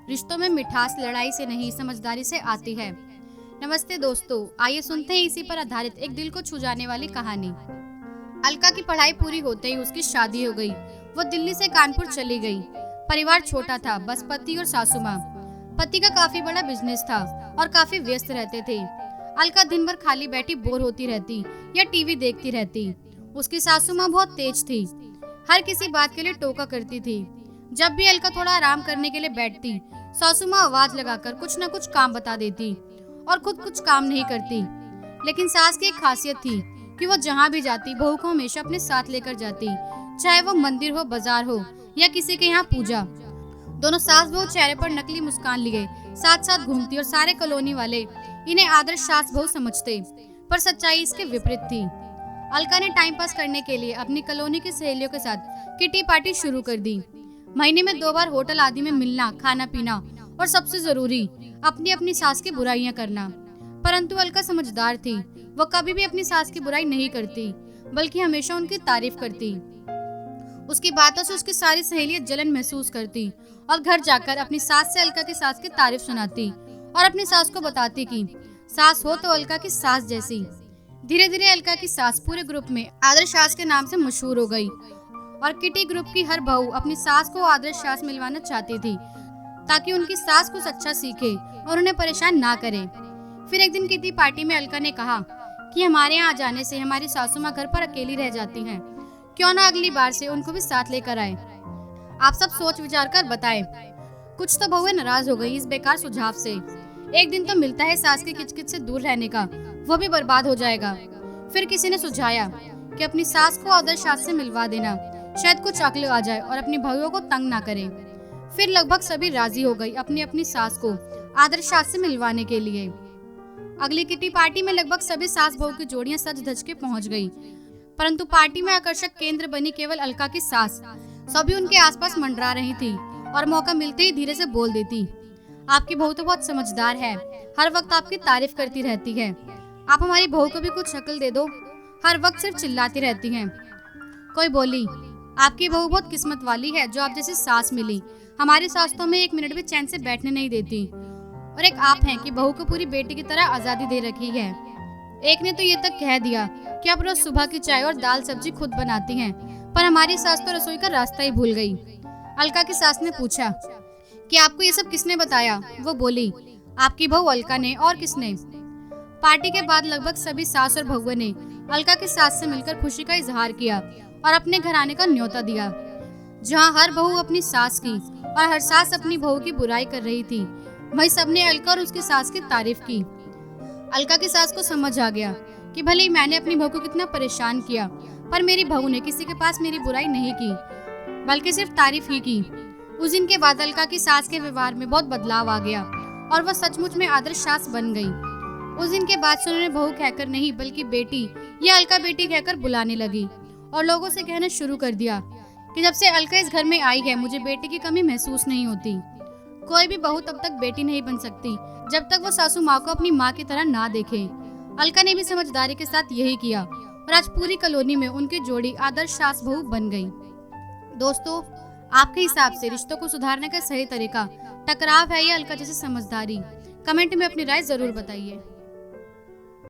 रिश्तों में मिठास लड़ाई से नहीं समझदारी से आती है। नमस्ते दोस्तों, आइए सुनते हैं इसी पर आधारित एक दिल को छू जाने वाली कहानी। अलका की पढ़ाई पूरी होते ही उसकी शादी हो गई। वो दिल्ली से कानपुर चली गई। परिवार छोटा था, बस पति और सासू माँ। पति का काफी बड़ा बिजनेस था और काफी व्यस्त रहते थे। अलका दिन भर खाली बैठी बोर होती रहती या टीवी देखती रहती। उसकी सासू माँ बहुत तेज थी, हर किसी बात के लिए टोका करती थी। जब भी अलका थोड़ा आराम करने के लिए बैठती, सासू माँ आवाज लगाकर कुछ न कुछ काम बता देती और खुद कुछ काम नहीं करती। लेकिन सास की एक खासियत थी कि वो जहाँ भी जाती बहू को हमेशा अपने साथ लेकर जाती, चाहे वो मंदिर हो, बाजार हो या किसी के यहाँ पूजा। दोनों सास बहू चेहरे पर नकली मुस्कान लिए साथ साथ घूमती और सारे कॉलोनी वाले इन्हें आदर्श सास बहू समझते, पर सच्चाई इसके विपरीत थी। अलका ने टाइम पास करने के लिए अपनी कॉलोनी की सहेलियों के साथ किटी पार्टी शुरू कर दी। महीने में 2 बार होटल आदि में मिलना, खाना पीना और सबसे जरूरी अपनी अपनी सास की बुराइयां करना। परंतु अलका समझदार थी। वो कभी भी अपनी सास की बुराई नहीं करती, बल्कि हमेशा उनकी तारीफ करती। उसकी बातों से उसकी सारी सहेलियां जलन महसूस करती और घर जाकर अपनी सास से अलका की सास की तारीफ सुनाती और अपनी सास को बताती कि सास हो तो अलका की सास जैसी। धीरे धीरे अलका की सास पूरे ग्रुप में आदर्श सास के नाम से मशहूर हो गई और किटी ग्रुप की हर बहू अपनी सास को आदर्श सास मिलवाना चाहती थी, ताकि उनकी सास कुछ अच्छा सीखे और उन्हें परेशान ना करे। फिर एक दिन किटी पार्टी में अलका ने कहा कि हमारे यहाँ जाने से हमारी सासू माँ घर पर अकेली रह जाती हैं, क्यों ना अगली बार से उनको भी साथ लेकर आए। आप सब सोच विचार कर बताएं। कुछ तो बहुएं नाराज हो गई इस बेकार सुझाव से। एक दिन तो मिलता है सास के किचकिच से दूर रहने का, वो भी बर्बाद हो जाएगा। फिर किसी ने सुझाया कि अपनी सास को आदर्श सास से मिलवा देना, शायद कुछ अक्ल आ जाए और अपनी बहुओं को तंग ना करे। फिर लगभग सभी राजी हो गई अपनी अपनी सास को आदर्श सास से मिलवाने के लिए। अगली किटी पार्टी में लगभग सभी सास बहू की जोड़ियां सज धज के पहुंच गई, परंतु पार्टी में आकर्षक केंद्र बनी केवल अलका की सास। सभी उनके आसपास मंडरा रही थी और मौका मिलते ही धीरे से बोल देती, आपकी बहू तो बहुत समझदार है, हर वक्त आपकी तारीफ करती रहती है। आप हमारी बहू को भी कुछ अक्ल दे दो, हर वक्त सिर्फ चिल्लाती रहती हैं। कोई बोली, आपकी बहू बहुत किस्मत वाली है जो आप जैसी सास मिली। हमारी सास तो हमें 1 मिनट भी चैन से बैठने नहीं देती। और एक आप हैं कि बहू को पूरी बेटी की तरह आजादी दे रखी है। एक ने तो ये तक कह दिया कि आप रोज सुबह की चाय और दाल सब्जी खुद बनाती हैं, पर हमारी सास तो रसोई का रास्ता ही भूल गई। अलका की सास ने पूछा कि आपको ये सब किसने बताया? वो बोली, आपकी बहू अलका ने, और किसने? पार्टी के बाद लगभग सभी सास और बहुओं ने अलका की सास से मिलकर खुशी का इजहार किया और अपने घर आने का न्योता दिया। जहाँ हर बहू अपनी सास की और हर सास अपनी बहू की बुराई कर रही थी, वहीं सबने अलका और उसकी सास की तारीफ की। अलका की सास को समझ आ गया कि भले ही मैंने अपनी बहू को कितना परेशान किया, पर मेरी बहू ने किसी के पास मेरी बुराई नहीं की, बल्कि सिर्फ तारीफ ही की। उस दिन के बाद अलका की सास के व्यवहार में बहुत बदलाव आ गया और वह सचमुच में आदर्श सास बन गई। उस दिन के बाद से उन्होंने बहू कहकर नहीं बल्कि बेटी या अलका बेटी कहकर बुलाने लगी और लोगों से कहना शुरू कर दिया कि जब से अलका इस घर में आई है मुझे बेटी की कमी महसूस नहीं होती। कोई भी बहू तब तक बेटी नहीं बन सकती जब तक वो सासू माँ को अपनी माँ की तरह ना देखे। अलका ने भी समझदारी के साथ यही किया और आज पूरी कॉलोनी में उनकी जोड़ी आदर्श सास बहू बन गई। दोस्तों, आपके हिसाब से रिश्तों को सुधारने का सही तरीका टकराव है या अलका जैसी समझदारी? कमेंट में अपनी राय जरूर बताइए।